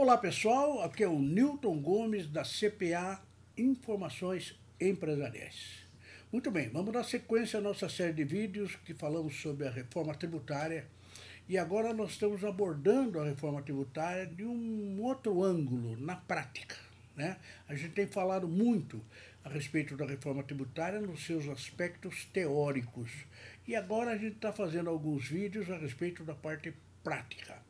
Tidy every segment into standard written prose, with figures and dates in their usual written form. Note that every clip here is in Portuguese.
Olá pessoal, aqui é o Newton Gomes da CPA Informações Empresariais. Muito bem, vamos dar sequência à nossa série de vídeos que falamos sobre a reforma tributária e agora nós estamos abordando a reforma tributária de um outro ângulo, na prática, né? A gente tem falado muito a respeito da reforma tributária nos seus aspectos teóricos e agora a gente está fazendo alguns vídeos a respeito da parte prática.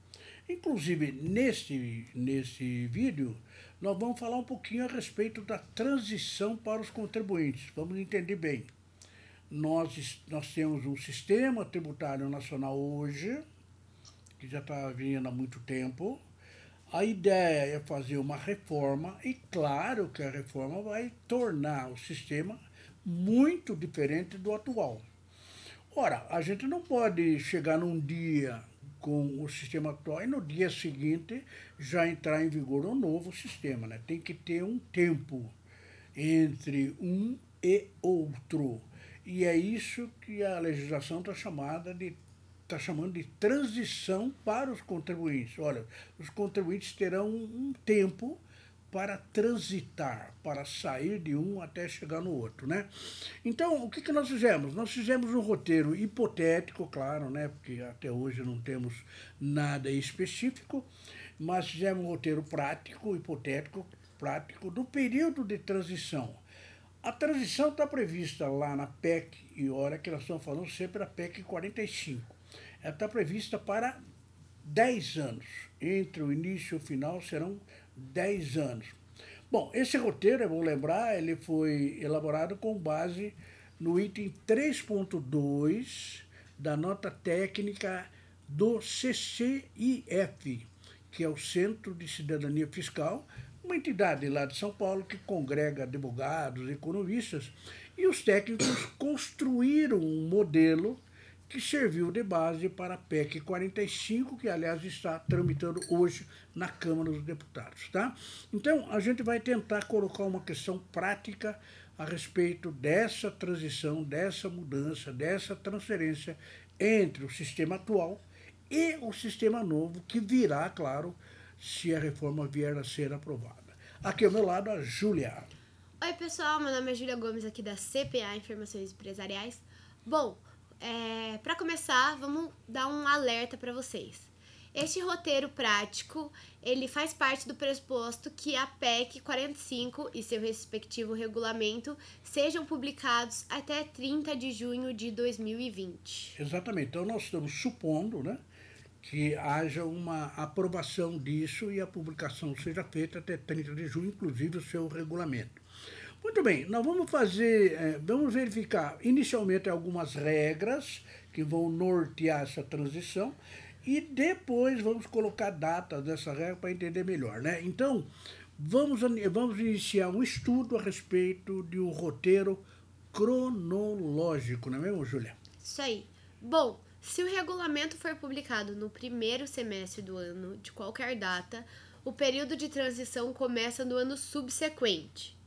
Inclusive, nesse vídeo, nós vamos falar um pouquinho a respeito da transição para os contribuintes. Vamos entender bem. Nós temos um sistema tributário nacional hoje, que já está vindo há muito tempo. A ideia é fazer uma reforma e claro que a reforma vai tornar o sistema muito diferente do atual. Ora, a gente não pode chegar num dia com o sistema atual e no dia seguinte já entrar em vigor um novo sistema, né? Tem que ter um tempo entre um e outro. E é isso que a legislação está chamando de transição para os contribuintes. Olha, os contribuintes terão um tempo para transitar, para sair de um até chegar no outro, né? Então, o que nós fizemos? Nós fizemos um roteiro hipotético, claro, né? Porque até hoje não temos nada específico, mas fizemos um roteiro prático, hipotético, prático, do período de transição. A transição está prevista lá na PEC, e olha que nós estamos falando sempre da PEC 45. Ela está prevista para 10 anos. Entre o início e o final serão 10 anos. Bom, esse roteiro, é bom lembrar, ele foi elaborado com base no item 3.2 da nota técnica do CCIF, que é o Centro de Cidadania Fiscal, uma entidade lá de São Paulo que congrega advogados, economistas, e os técnicos construíram um modelo que serviu de base para a PEC 45, que aliás está tramitando hoje na Câmara dos Deputados, tá? Então, a gente vai tentar colocar uma questão prática a respeito dessa transição, dessa mudança, dessa transferência entre o sistema atual e o sistema novo, que virá, claro, se a reforma vier a ser aprovada. Aqui ao meu lado, a Júlia. Oi, pessoal, meu nome é Júlia Gomes, aqui da CPA Informações Empresariais. Bom, para começar, vamos dar um alerta para vocês. Este roteiro prático, ele faz parte do pressuposto que a PEC 45 e seu respectivo regulamento sejam publicados até 30 de junho de 2020. Exatamente. Então, nós estamos supondo, né, que haja uma aprovação disso e a publicação seja feita até 30 de junho, inclusive o seu regulamento. Muito bem, nós vamos vamos verificar inicialmente algumas regras que vão nortear essa transição e depois vamos colocar datas dessa regra para entender melhor, né? Então, vamos iniciar um estudo a respeito de um roteiro cronológico, não é mesmo, Júlia? Isso aí. Bom, se o regulamento for publicado no primeiro semestre do ano, de qualquer data, o período de transição começa no ano subsequente.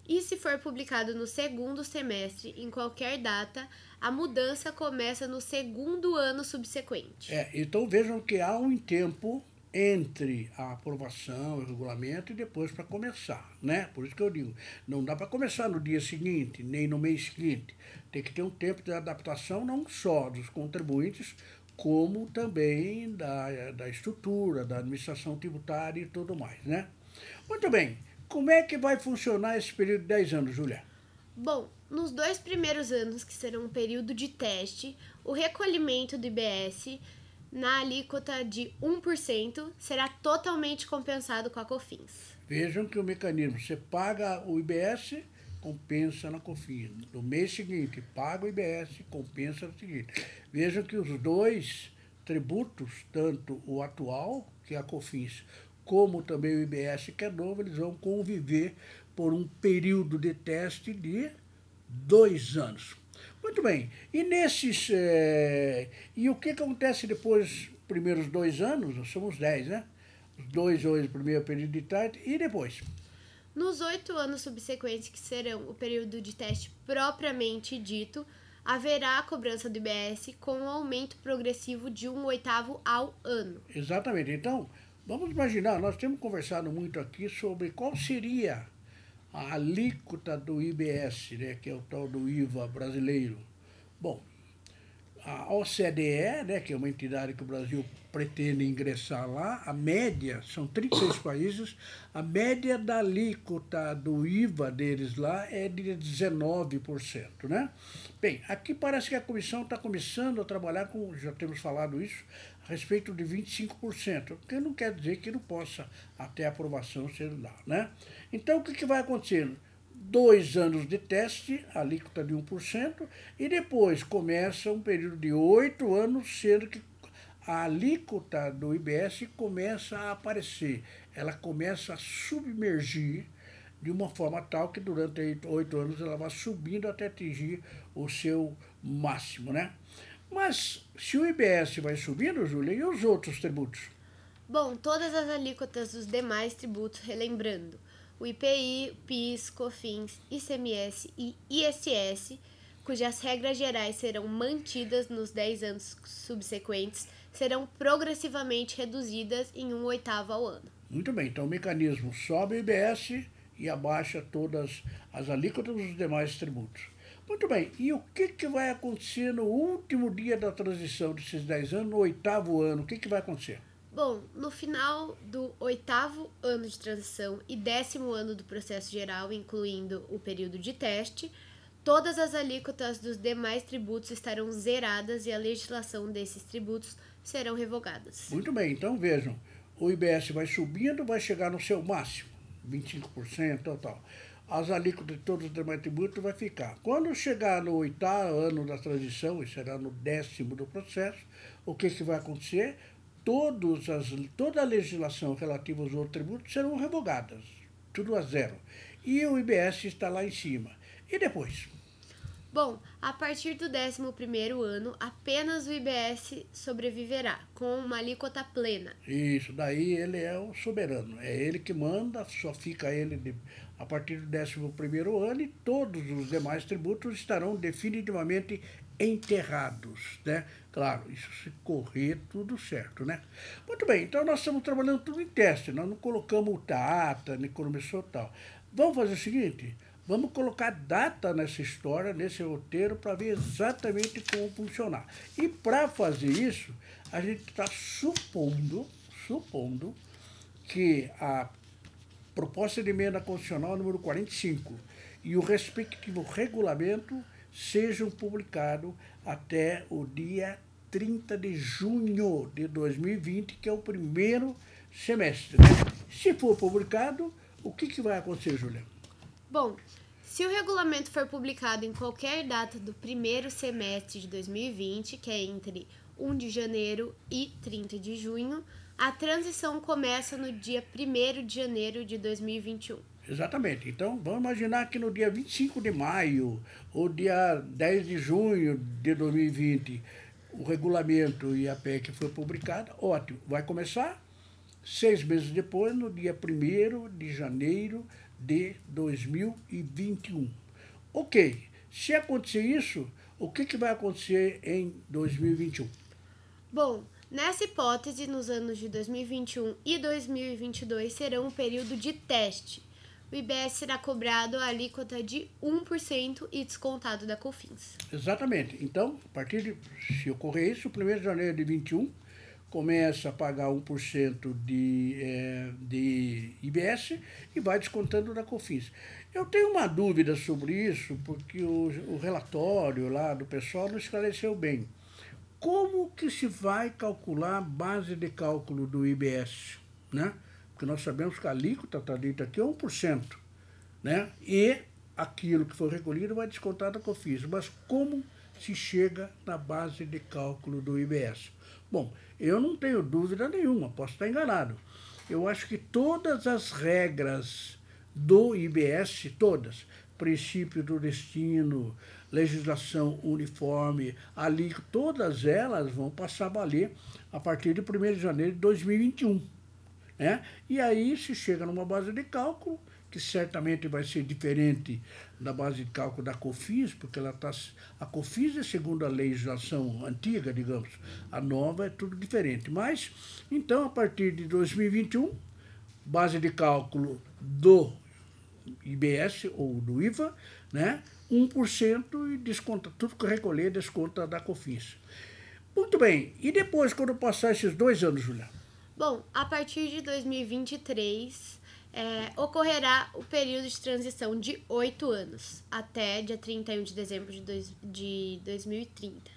E se for publicado no segundo semestre, em qualquer data, a mudança começa no segundo ano subsequente. Então vejam que há um tempo entre a aprovação, o regulamento e depois para começar, né? Por isso que eu digo, não dá para começar no dia seguinte, nem no mês seguinte. Tem que ter um tempo de adaptação não só dos contribuintes, como também da estrutura, da administração tributária e tudo mais, né? Muito bem. Como é que vai funcionar esse período de 10 anos, Júlia? Bom, nos 2 primeiros anos, que serão um período de teste, o recolhimento do IBS na alíquota de 1% será totalmente compensado com a COFINS. Vejam que o mecanismo, você paga o IBS, compensa na COFINS. No mês seguinte, paga o IBS, compensa no seguinte. Vejam que os dois tributos, tanto o atual, que é a COFINS, como também o IBS, que é novo, eles vão conviver por um período de teste de 2 anos. Muito bem, e e o que acontece depois dos primeiros 2 anos? Nós somos 10, né? Os 2 hoje, o primeiro período de teste, e depois? Nos 8 anos subsequentes, que serão o período de teste propriamente dito, haverá a cobrança do IBS com um aumento progressivo de 1/8 ao ano. Exatamente, então Vamos imaginar, nós temos conversado muito aqui sobre qual seria a alíquota do IBS, né, que é o tal do IVA brasileiro. Bom, a OCDE, né, que é uma entidade que o Brasil pretende ingressar lá, a média, são 36 países, a média da alíquota do IVA deles lá é de 19%, né? Bem, aqui parece que a comissão está começando a trabalhar com, já temos falado isso, a respeito de 25%, o que não quer dizer que não possa, até a aprovação, ser lá, né? Então, o que vai acontecendo? 2 anos de teste, alíquota de 1%, e depois começa um período de 8 anos, sendo que a alíquota do IBS começa a aparecer, ela começa a submergir de uma forma tal que durante 8 anos ela vai subindo até atingir o seu máximo, né? Mas se o IBS vai subindo, Júlia, e os outros tributos? Bom, todas as alíquotas dos demais tributos, relembrando, o IPI, PIS, COFINS, ICMS e ISS, cujas regras gerais serão mantidas nos 10 anos subsequentes, serão progressivamente reduzidas em 1/8 ao ano. Muito bem, então o mecanismo sobe o IBS e abaixa todas as alíquotas dos demais tributos. Muito bem, e o que vai acontecer no último dia da transição desses 10 anos, no 8º ano? O que vai acontecer? Bom, no final do 8º ano de transição e 10º ano do processo geral, incluindo o período de teste, todas as alíquotas dos demais tributos estarão zeradas e a legislação desses tributos serão revogadas. Muito bem, então vejam, o IBS vai subindo, vai chegar no seu máximo, 25%, tal. As alíquotas de todos os demais tributos vai ficar. Quando chegar no 8º ano da transição, e será no 10º do processo, o que vai acontecer? Toda a legislação relativa aos outros tributos serão revogadas, tudo a zero. E o IBS está lá em cima. E depois? Bom, a partir do 11º ano, apenas o IBS sobreviverá, com uma alíquota plena. Isso, daí ele é o soberano, é ele que manda, só fica ele a partir do 11º ano e todos os demais tributos estarão definitivamente enterrados, né? Claro, isso se correr tudo certo, né? Muito bem, então nós estamos trabalhando tudo em teste, nós não colocamos data, nem começou tal. Vamos fazer o seguinte, vamos colocar data nessa história, nesse roteiro, para ver exatamente como funcionar. E para fazer isso, a gente está supondo que a proposta de emenda constitucional número 45 e o respectivo regulamento sejam publicados até o dia 30 de junho de 2020, que é o primeiro semestre, né? Se for publicado, o que vai acontecer, Júlia? Bom, se o regulamento for publicado em qualquer data do primeiro semestre de 2020, que é entre 1 de janeiro e 30 de junho, a transição começa no dia 1º de janeiro de 2021. Exatamente. Então, vamos imaginar que no dia 25 de maio ou dia 10 de junho de 2020 o regulamento e a PEC foi publicada, ótimo. Vai começar 6 meses depois, no dia 1º de janeiro de 2021. Ok, se acontecer isso, o que vai acontecer em 2021? Bom, nessa hipótese, nos anos de 2021 e 2022 serão um período de teste. O IBS será cobrado a alíquota de 1% e descontado da COFINS. Exatamente. Então, a partir de, se ocorrer isso, 1º de janeiro de 2021, começa a pagar 1% de IBS e vai descontando da COFINS. Eu tenho uma dúvida sobre isso, porque o relatório lá do pessoal não esclareceu bem. Como que se vai calcular a base de cálculo do IBS, né? Porque nós sabemos que a alíquota está dita aqui é 1%, né? E aquilo que for recolhido vai descontar da COFINS. Mas como se chega na base de cálculo do IBS? Bom, eu não tenho dúvida nenhuma, posso estar enganado. Eu acho que todas as regras do IBS, todas, princípio do destino, legislação uniforme, ali, todas elas vão passar a valer a partir de 1º de janeiro de 2021. Né? E aí se chega numa base de cálculo que certamente vai ser diferente da base de cálculo da COFINS, porque a COFINS é segundo a legislação antiga, digamos, a nova é tudo diferente. Mas, então, a partir de 2021, base de cálculo do IBS ou do IVA, né, 1% e desconta tudo que recolher, desconta da COFINS. Muito bem, e depois, quando passar esses 2 anos, Julia? Bom, a partir de 2023, ocorrerá o período de transição de 8 anos, até dia 31 de dezembro de 2030.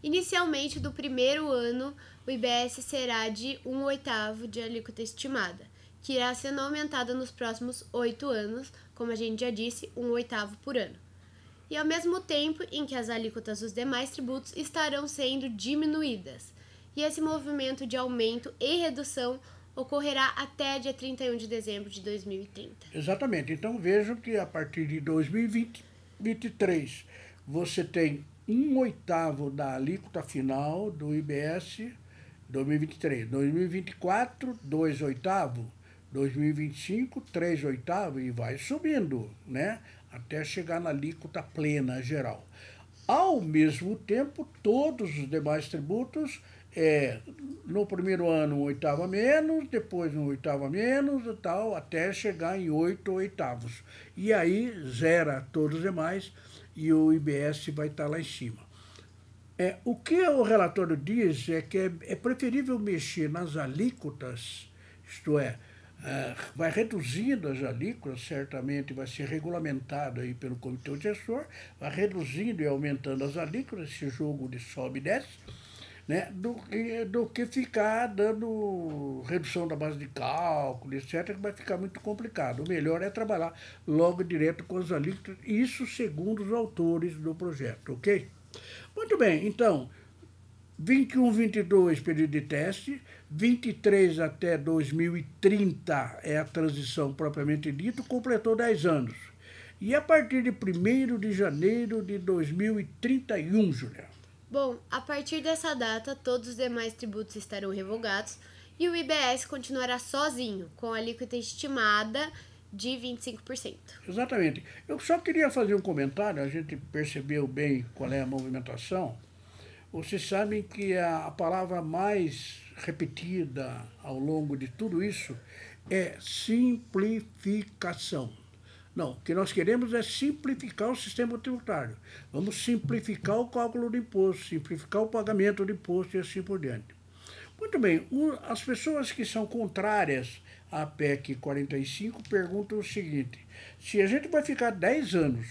Inicialmente, do primeiro ano, o IBS será de 1/8 de alíquota estimada, que irá sendo aumentada nos próximos 8 anos, como a gente já disse, 1/8 por ano. E ao mesmo tempo em que as alíquotas dos demais tributos estarão sendo diminuídas. E esse movimento de aumento e redução ocorrerá até dia 31 de dezembro de 2030. Exatamente. Então vejam que a partir de 2023 você tem 1/8 da alíquota final do IBS 2023. 2024, 2/8. 2025, 3/8 e vai subindo, né? Até chegar na alíquota plena geral. Ao mesmo tempo, todos os demais tributos, no primeiro ano 1/8 a menos, depois 1/8 a menos e tal, até chegar em 8/8. E aí zera todos os demais e o IBS vai estar lá em cima. O que o relatório diz é que é preferível mexer nas alíquotas, isto é, vai reduzindo as alíquotas, certamente vai ser regulamentado aí pelo comitê gestor, vai reduzindo e aumentando as alíquotas, esse jogo de sobe e desce, né, do que ficar dando redução da base de cálculo, etc., que vai ficar muito complicado. O melhor é trabalhar logo direto com as alíquotas, isso segundo os autores do projeto, ok? Muito bem, então, 21, 22, período de teste, 23 até 2030 é a transição propriamente dita, completou 10 anos. E a partir de 1º de janeiro de 2031, Julia? Bom, a partir dessa data, todos os demais tributos estarão revogados e o IBS continuará sozinho, com a alíquota estimada de 25%. Exatamente. Eu só queria fazer um comentário, a gente percebeu bem qual é a movimentação. Vocês sabem que a palavra mais repetida ao longo de tudo isso é simplificação. Não, o que nós queremos é simplificar o sistema tributário. Vamos simplificar o cálculo do imposto, simplificar o pagamento do imposto e assim por diante. Muito bem, as pessoas que são contrárias à PEC 45 perguntam o seguinte: se a gente vai ficar 10 anos,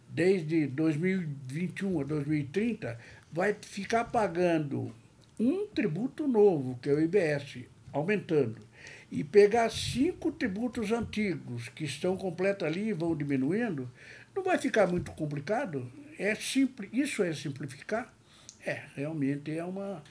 desde 2021 a 2030, vai ficar pagando um tributo novo, que é o IBS, aumentando, e pegar 5 tributos antigos que estão completos ali e vão diminuindo, não vai ficar muito complicado? Isso é simplificar? Realmente é uma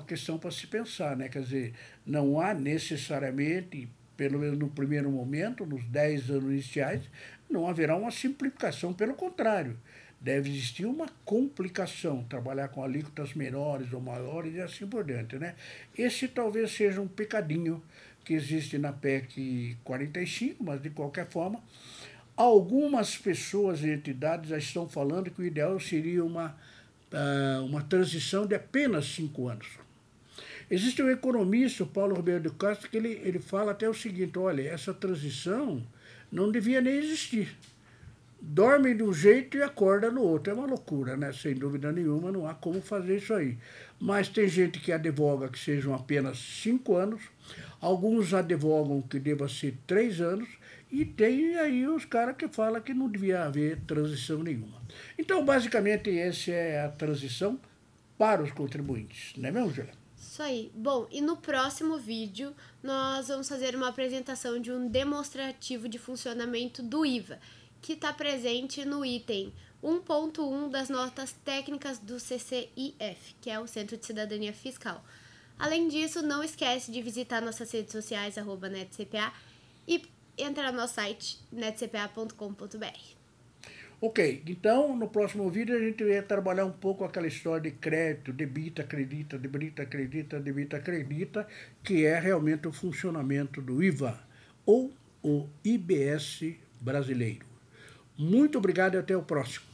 questão para se pensar, né? Quer dizer, não há necessariamente, pelo menos no primeiro momento, nos 10 anos iniciais, não haverá uma simplificação, pelo contrário. Deve existir uma complicação, trabalhar com alíquotas menores ou maiores e assim por diante, né? Esse talvez seja um pecadinho que existe na PEC 45, mas de qualquer forma, algumas pessoas e entidades já estão falando que o ideal seria uma transição de apenas 5 anos. Existe um economista, o Paulo Ribeiro de Castro, que ele fala até o seguinte: olha, essa transição não devia nem existir. Dorme de um jeito e acorda no outro. É uma loucura, né? Sem dúvida nenhuma, não há como fazer isso aí. Mas tem gente que advoga que sejam apenas 5 anos, alguns advogam que deva ser 3 anos, e tem aí os caras que falam que não devia haver transição nenhuma. Então, basicamente, essa é a transição para os contribuintes, não é mesmo, Julia? Isso aí. Bom, e no próximo vídeo nós vamos fazer uma apresentação de um demonstrativo de funcionamento do IVA, que está presente no item 1.1 das notas técnicas do CCIF, que é o Centro de Cidadania Fiscal. Além disso, não esquece de visitar nossas redes sociais, @netcpa, e entrar no nosso site, netcpa.com.br. Ok, então no próximo vídeo a gente vai trabalhar um pouco aquela história de crédito, debita, acredita, debita, acredita, debita, acredita, que é realmente o funcionamento do IVA, ou o IBS brasileiro. Muito obrigado e até o próximo.